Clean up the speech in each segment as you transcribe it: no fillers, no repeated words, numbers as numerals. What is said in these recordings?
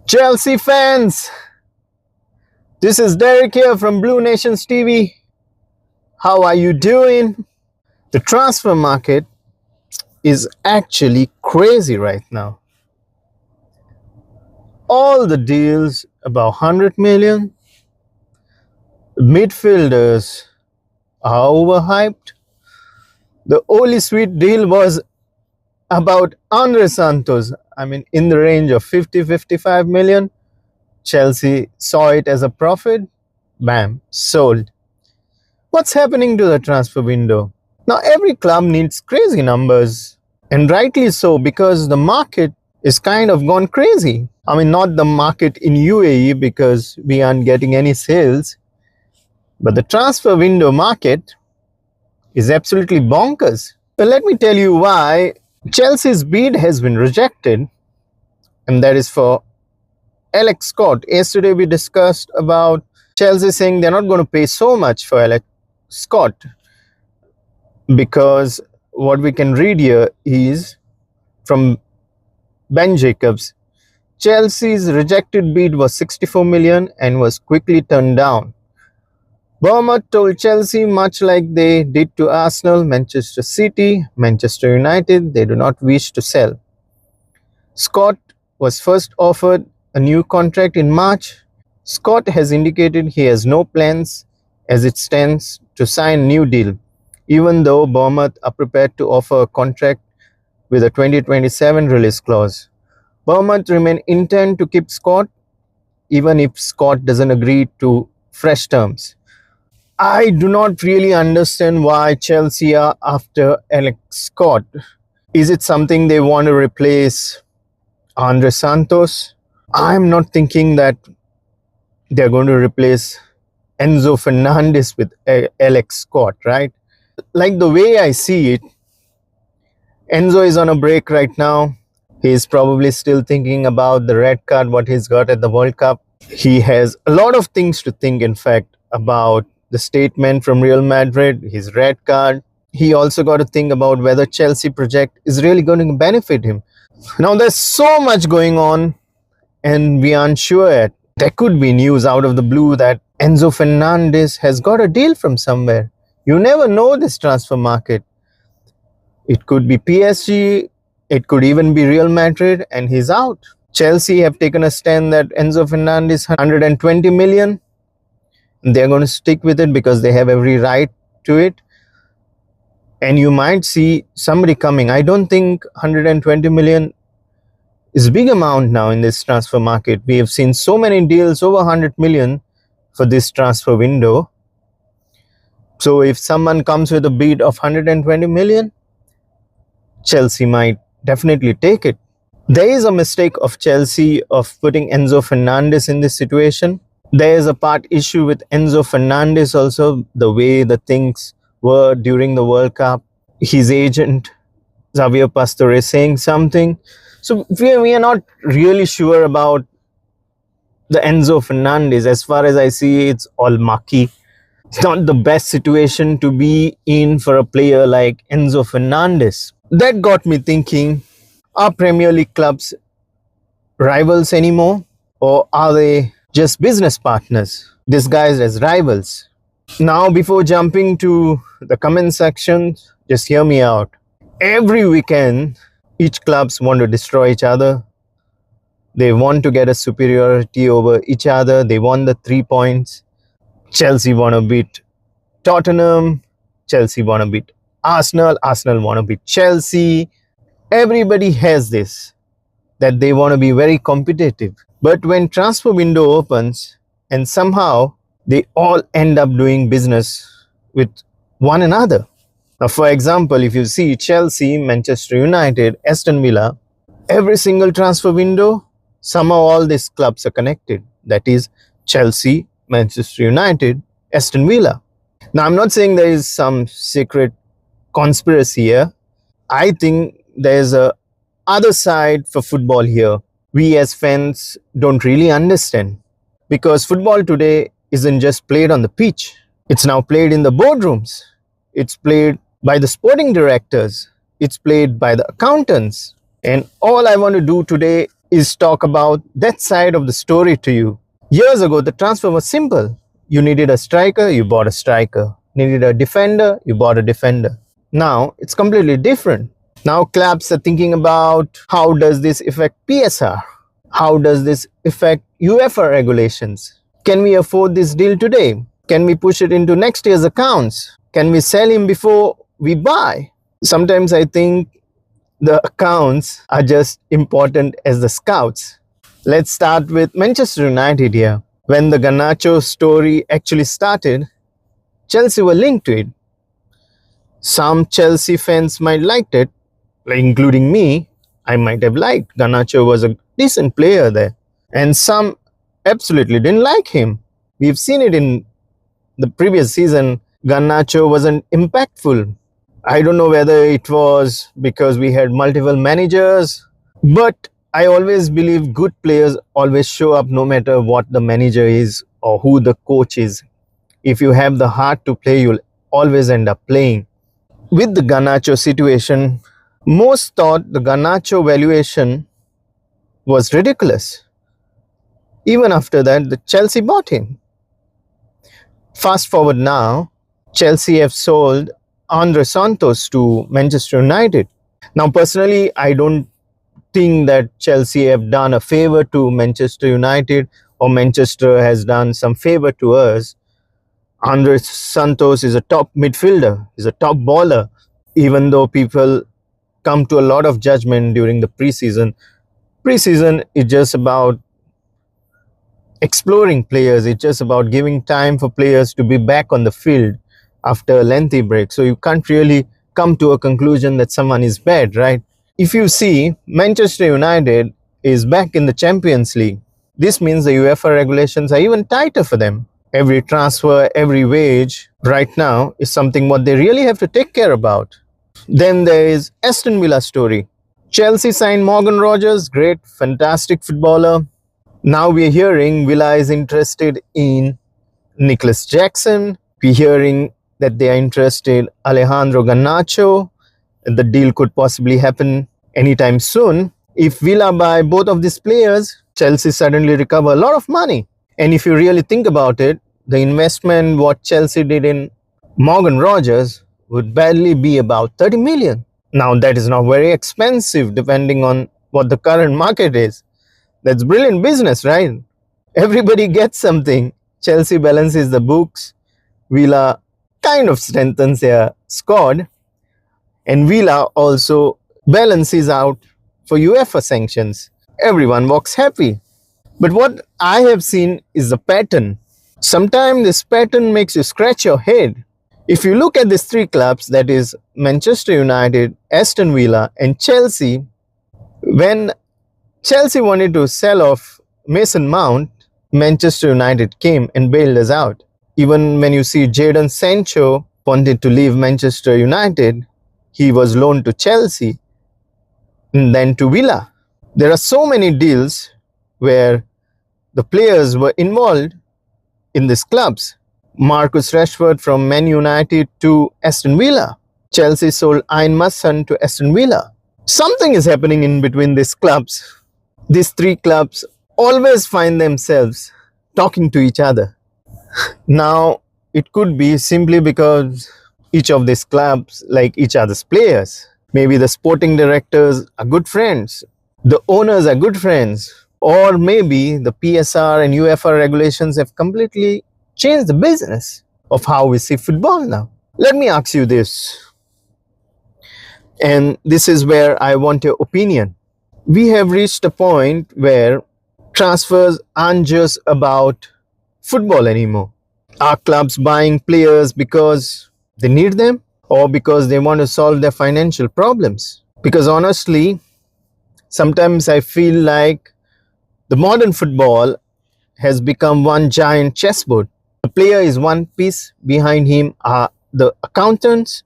Chelsea fans, this is Derek here from Blue Nations TV. How are you doing? The transfer market is actually crazy right now. All the deals about 100 million, midfielders are overhyped. The only sweet deal was about Andre Santos. In the range of 50-55 million. Chelsea saw it as a profit. Bam, sold. What's happening to the transfer window? Now, every club needs crazy numbers, and rightly so, because the market is kind of gone crazy. Not the market in UAE because we aren't getting any sales, but the transfer window market is absolutely bonkers. So let me tell you why Chelsea's bid has been rejected, and that is for Alex Scott. Yesterday we discussed about Chelsea saying they're not going to pay so much for Alex Scott, because what we can read here is from Ben Jacobs. Chelsea's rejected bid was 64 million and was quickly turned down. Bournemouth told Chelsea, much like they did to Arsenal, Manchester City, Manchester United, they do not wish to sell. Scott was first offered a new contract in March. Scott has indicated he has no plans as it stands to sign a new deal, even though Bournemouth are prepared to offer a contract with a 2027 release clause. Bournemouth remain intent to keep Scott, even if Scott doesn't agree to fresh terms. I do not really understand why Chelsea are after Alex Scott. Is it something they want to replace Andre Santos? I'm not thinking that they're going to replace Enzo Fernandez with Alex Scott, right? Like the way I see it, Enzo is on a break right now. He's probably still thinking about the red card, what he's got at the World Cup. He has a lot of things to think, in fact, about the statement from Real Madrid, his red card. He also got to think about whether Chelsea project is really going to benefit him. Now, there's so much going on, and we aren't sure yet. There could be news out of the blue that Enzo Fernandez has got a deal from somewhere. You never know this transfer market. It could be PSG, it could even be Real Madrid, and he's out. Chelsea have taken a stand that Enzo Fernandez 120 million. They're going to stick with it because they have every right to it. And you might see somebody coming. I don't think 120 million is a big amount now in this transfer market. We have seen so many deals over 100 million for this transfer window. So if someone comes with a bid of 120 million, Chelsea might definitely take it. There is a mistake of Chelsea of putting Enzo Fernandez in this situation. There is a part issue with Enzo Fernandez also, the way the things were during the World Cup. His agent, Xavier Pastore, is saying something. So we are not really sure about the Enzo Fernandez. As far as I see, it's all mucky. It's not the best situation to be in for a player like Enzo Fernandez. That got me thinking, are Premier League clubs rivals anymore? Or are they just business partners disguised as rivals? Now, before jumping to the comment section, just hear me out. Every weekend, each clubs want to destroy each other. They want to get a superiority over each other. They want the 3 points. Chelsea want to beat Tottenham. Chelsea want to beat Arsenal. Arsenal want to beat Chelsea. Everybody has this, that they want to be very competitive. But when transfer window opens and somehow they all end up doing business with one another. Now, for example, if you see Chelsea, Manchester United, Aston Villa, every single transfer window, somehow all these clubs are connected. That is Chelsea, Manchester United, Aston Villa. Now, I'm not saying there is some secret conspiracy here. I think there's a other side for football here. We as fans don't really understand, because football today isn't just played on the pitch. It's now played in the boardrooms. It's played by the sporting directors. It's played by the accountants. And all I want to do today is talk about that side of the story to you. Years ago, the transfer was simple. You needed a striker, you bought a striker. Needed a defender, you bought a defender. Now, it's completely different. Now, clubs are thinking about how does this affect PSR? How does this affect UEFA regulations? Can we afford this deal today? Can we push it into next year's accounts? Can we sell him before we buy? Sometimes I think the accounts are just important as the scouts. Let's start with Manchester United here. When the Garnacho story actually started, Chelsea were linked to it. Some Chelsea fans might liked it, including me. I might have liked. Garnacho was a decent player there. And some absolutely didn't like him. We've seen it in the previous season. Garnacho wasn't impactful. I don't know whether it was because we had multiple managers, but I always believe good players always show up no matter what the manager is or who the coach is. If you have the heart to play, you'll always end up playing. With the Garnacho situation, most thought the Garnacho valuation was ridiculous. Even after that, the Chelsea bought him. Fast forward now, Chelsea have sold Andre Santos to Manchester United. Now, personally, I don't think that Chelsea have done a favor to Manchester United or Manchester has done some favor to us. Andre Santos is a top midfielder, is a top baller. Even though people come to a lot of judgment during the preseason is just about exploring players. It's just about giving time for players to be back on the field after a lengthy break. So you can't really come to a conclusion that someone is bad, right? If you see, Manchester United is back in the Champions League. This means the UEFA regulations are even tighter for them. Every transfer, every wage right now is something what they really have to take care about. Then there is Aston Villa story. Chelsea signed Morgan Rogers, great, fantastic footballer. Now we're hearing Villa is interested in Nicholas Jackson. We're hearing that they are interested in Alejandro Garnacho. The deal could possibly happen anytime soon. If Villa buy both of these players, Chelsea suddenly recover a lot of money. And if you really think about it, the investment what Chelsea did in Morgan Rogers would barely be about 30 million. Now that is not very expensive depending on what the current market is. That's brilliant business, right? Everybody gets something. Chelsea balances the books. Villa kind of strengthens their squad. And Villa also balances out for UEFA sanctions. Everyone walks happy. But what I have seen is a pattern. Sometimes this pattern makes you scratch your head. If you look at these three clubs, that is Manchester United, Aston Villa and Chelsea, when Chelsea wanted to sell off Mason Mount, Manchester United came and bailed us out. Even when you see Jadon Sancho wanted to leave Manchester United, he was loaned to Chelsea and then to Villa. There are so many deals where the players were involved in these clubs. Marcus Rashford from Man United to Aston Villa. Chelsea sold Ian Mason to Aston Villa. Something is happening in between these clubs. These three clubs always find themselves talking to each other. Now, it could be simply because each of these clubs like each other's players. Maybe the sporting directors are good friends. The owners are good friends. Or maybe the PSR and UEFA regulations have completely changed the business of how we see football now. Let me ask you this. And this is where I want your opinion. We have reached a point where transfers aren't just about football anymore. Are clubs buying players because they need them or because they want to solve their financial problems? Because honestly, sometimes I feel like the modern football has become one giant chessboard. The player is one piece. Behind him are the accountants,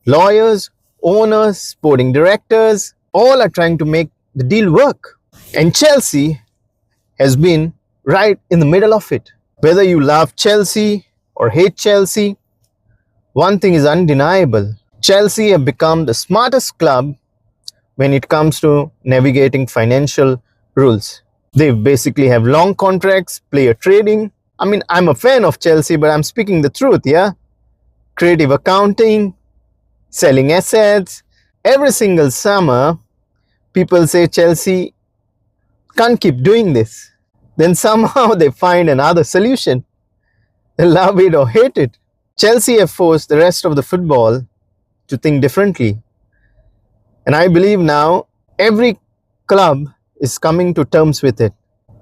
lawyers, owners, sporting directors. All are trying to make the deal work. And Chelsea has been right in the middle of it. Whether you love Chelsea or hate Chelsea, one thing is undeniable. Chelsea have become the smartest club when it comes to navigating financial rules. They basically have long contracts, player trading. I mean, I'm a fan of Chelsea, but I'm speaking the truth, yeah? Creative accounting, selling assets. Every single summer, people say Chelsea can't keep doing this. Then somehow they find another solution. They love it or hate it. Chelsea have forced the rest of the football to think differently. And I believe now every club is coming to terms with it.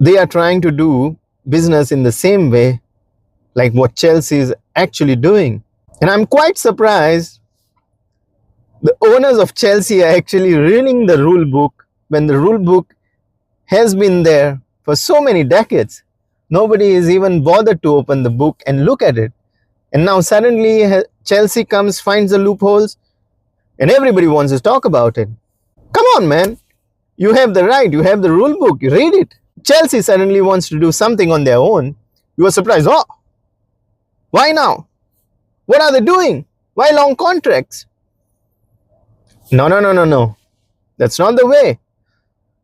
They are trying to do business in the same way like what Chelsea is actually doing. And I'm quite surprised the owners of Chelsea are actually reading the rule book when the rule book has been there for so many decades. Nobody is even bothered to open the book and look at it. And now suddenly Chelsea comes, finds the loopholes, and everybody wants to talk about it. Come on, man. You have the right. You have the rule book. You read it. Chelsea suddenly wants to do something on their own. You are surprised. Oh, why now? What are they doing? Why long contracts? No. That's not the way.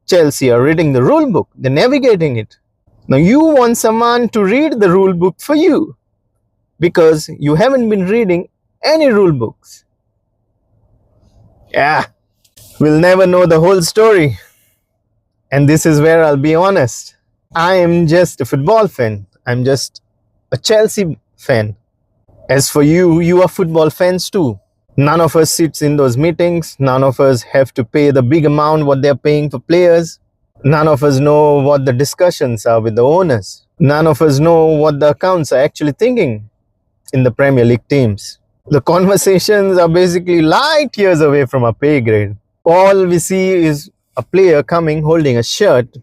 Chelsea are reading the rule book. They're navigating it. Now you want someone to read the rule book for you because you haven't been reading any rule books. Yeah, we'll never know the whole story. And this is where I'll be honest. I am just a football fan. I'm just a Chelsea fan. As for you, you are football fans too. None of us sits in those meetings. None of us have to pay the big amount what they're paying for players. None of us know what the discussions are with the owners. None of us know what the accounts are actually thinking in the Premier League teams. The conversations are basically light years away from our pay grade. All we see is a player coming holding a shirt.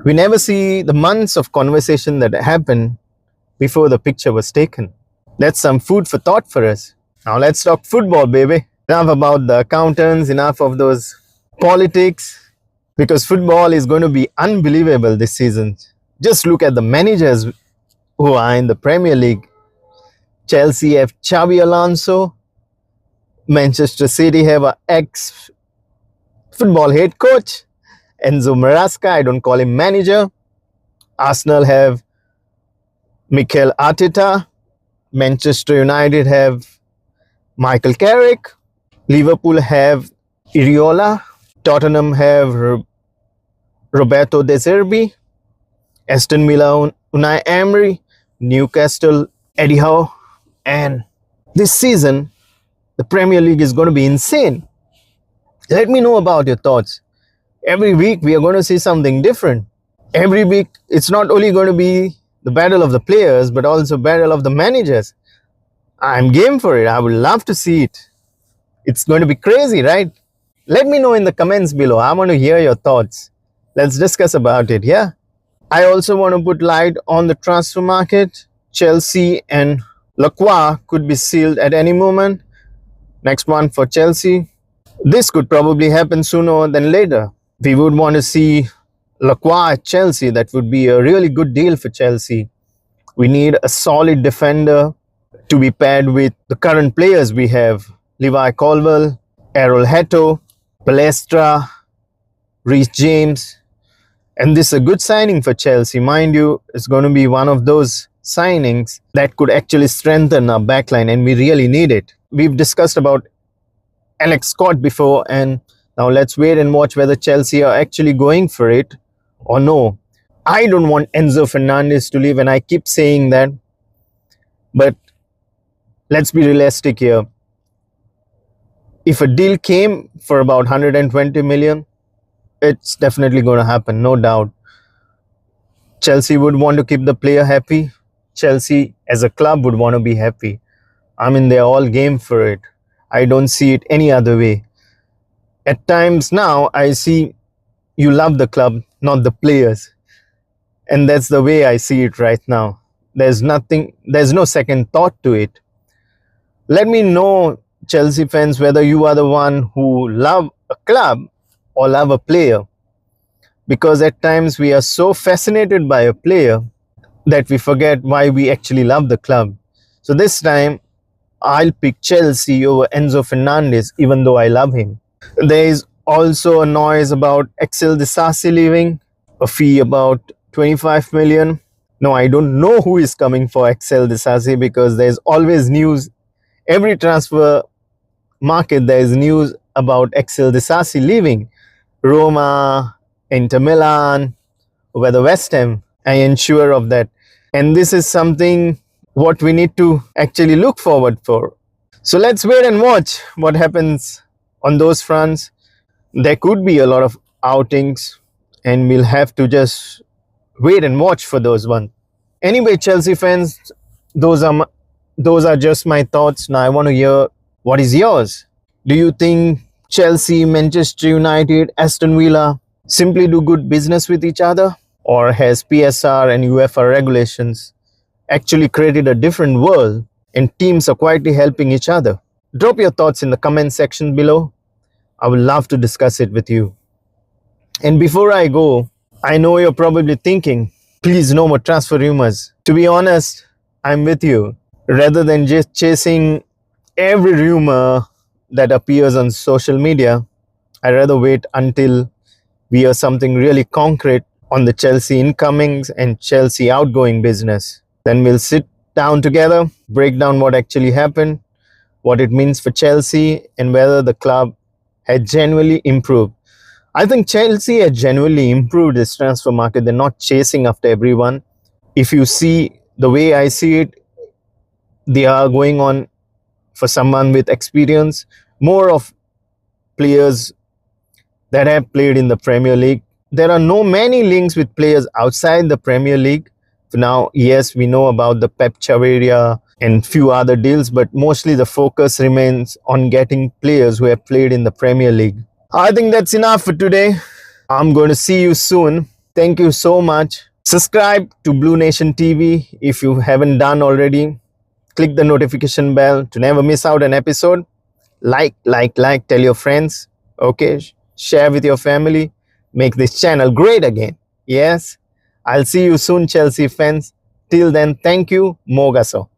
We never see the months of conversation that happened before the picture was taken. That's some food for thought for us. Now let's talk football, baby. Enough about the accountants, enough of those politics, because football is going to be unbelievable this season. Just look at the managers who are in the Premier League. Chelsea have Xabi Alonso. Manchester City have an ex-football head coach, Enzo Maresca. I don't call him manager. Arsenal have Mikel Arteta. Manchester United have Michael Carrick. Liverpool have Iriola. Tottenham have Roberto De Zerbi. Aston Villa Unai Emery. Newcastle Eddie Howe. And this season, the Premier League is going to be insane. Let me know about your thoughts. Every week we are going to see something different. Every week it's not only going to be the battle of the players, but also battle of the managers. I'm game for it. I would love to see it. It's going to be crazy, right? Let me know in the comments below. I want to hear your thoughts. Let's discuss about it, yeah? I also want to put light on the transfer market. Chelsea and Lacroix could be sealed at any moment. Next one for Chelsea. This could probably happen sooner than later. We would want to see Lacroix at Chelsea. That would be a really good deal for Chelsea. We need a solid defender to be paired with the current players we have. Levi Colwill, Errol Hetto, Palestra, Reece James. And this is a good signing for Chelsea. Mind you, it's going to be one of those signings that could actually strengthen our backline, and we really need it. We've discussed about Alex Scott before, and now let's wait and watch whether Chelsea are actually going for it or no. I don't want Enzo Fernandez to leave, and I keep saying that. But let's be realistic here. If a deal came for about 120 million, it's definitely going to happen, no doubt. Chelsea would want to keep the player happy. Chelsea as a club would want to be happy. I mean, they're all game for it. I don't see it any other way. At times now, I see you love the club, not the players. And that's the way I see it right now. There's no second thought to it. Let me know, Chelsea fans, whether you are the one who love a club or love a player. Because at times we are so fascinated by a player that we forget why we actually love the club. So this time, I'll pick Chelsea over Enzo Fernandez, even though I love him. There is Also a noise about Axel Disasi leaving, a fee about 25 million. No, I don't know who is coming for Axel Disasi because there's always news. Every transfer market there is news about Axel Disasi leaving. Roma, Inter Milan, whether West Ham. I am sure of that. And this is something what we need to actually look forward for. So let's wait and watch what happens on those fronts. There could be a lot of outings and we'll have to just wait and watch for those ones. Anyway, Chelsea fans, those are just my thoughts. Now I want to hear what is yours. Do you think Chelsea, Manchester United, Aston Villa simply do good business with each other? Or has PSR and UEFA regulations actually created a different world and teams are quietly helping each other? Drop your thoughts in the comment section below. I would love to discuss it with you. And before I go, I know you're probably thinking, please no more transfer rumors. To be honest, I'm with you. Rather than just chasing every rumor that appears on social media, I'd rather wait until we hear something really concrete on the Chelsea incomings and Chelsea outgoing business. Then we'll sit down together, break down what actually happened, what it means for Chelsea, and whether the club had genuinely improved. I think Chelsea has genuinely improved this transfer market. They're not chasing after everyone. If you see the way I see it, they are going on for someone with experience, more of players that have played in the Premier League. There are no many links with players outside the Premier League. For now, yes, we know about the Pep Chaveria and few other deals, but mostly the focus remains on getting players who have played in the Premier League. I think that's enough for today. I'm going to see you soon. Thank you so much. Subscribe to Blue Nation TV if you haven't done already. Click the notification bell to never miss out an episode. Like, tell your friends. Okay, share with your family. Make this channel great again. Yes, I'll see you soon, Chelsea fans. Till then, thank you. Mogaso.